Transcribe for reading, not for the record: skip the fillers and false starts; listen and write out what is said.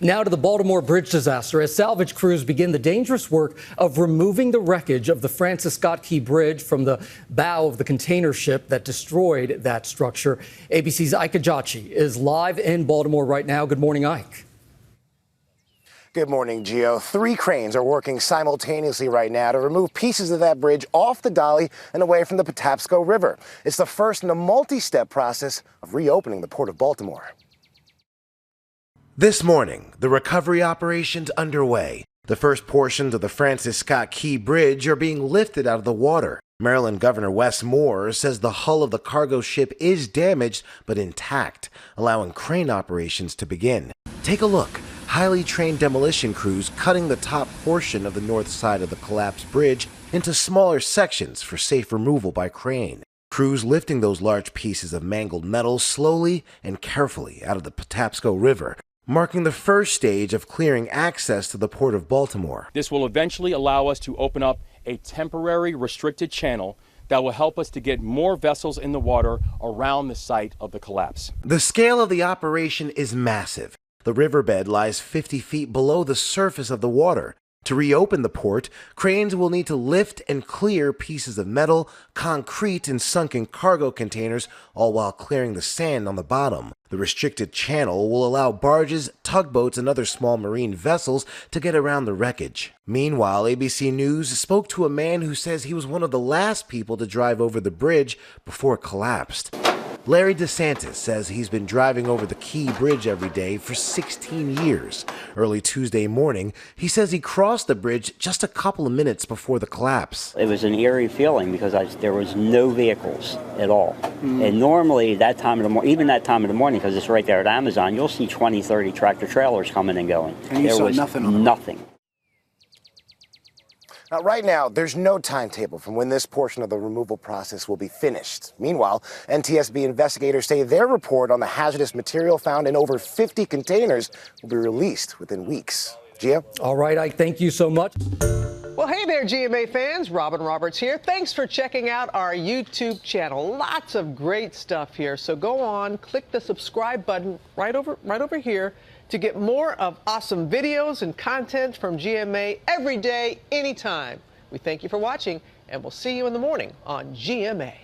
Now to the Baltimore bridge disaster as salvage crews begin the dangerous work of removing the wreckage of the Francis Scott Key Bridge from the bow of the container ship that destroyed that structure. ABC's Ike Ajachi is live in Baltimore right now. Good morning, Ike. Good morning, Gio. 3 cranes are working simultaneously right now to remove pieces of that bridge off the dolly and away from the Patapsco River. It's the first in a multi-step process of reopening the Port of Baltimore. This morning, the recovery operation's underway. The first portions of the Francis Scott Key Bridge are being lifted out of the water. Maryland Governor Wes Moore says the hull of the cargo ship is damaged but intact, allowing crane operations to begin. Take a look. Highly trained demolition crews cutting the top portion of the north side of the collapsed bridge into smaller sections for safe removal by crane. Crews lifting those large pieces of mangled metal slowly and carefully out of the Patapsco River, marking the first stage of clearing access to the Port of Baltimore. This will eventually allow us to open up a temporary restricted channel that will help us to get more vessels in the water around the site of the collapse. The scale of the operation is massive. The riverbed lies 50 feet below the surface of the water. To reopen the port, cranes will need to lift and clear pieces of metal, concrete, and sunken cargo containers, all while clearing the sand on the bottom. The restricted channel will allow barges, tugboats, and other small marine vessels to get around the wreckage. Meanwhile, ABC News spoke to a man who says he was one of the last people to drive over the bridge before it collapsed. Larry DeSantis says he's been driving over the Key Bridge every day for 16 years. Early Tuesday morning, he says he crossed the bridge just a couple of minutes before the collapse. It was an eerie feeling because there was no vehicles at all. And normally that time of the morning, even that time of the morning, because it's right there at Amazon, you'll see 20, 30 tractor trailers coming and going. And you saw nothing on them? Nothing. Now, right now, there's no timetable from when this portion of the removal process will be finished. Meanwhile, NTSB investigators say their report on the hazardous material found in over 50 containers will be released within weeks. Gia? All right, Ike, thank you so much. Well, hey there, GMA fans. Robin Roberts here. Thanks for checking out our YouTube channel. Lots of great stuff here. So go on, click the subscribe button right over here to get more of awesome videos and content from GMA every day, anytime. We thank you for watching, and we'll see you in the morning on GMA.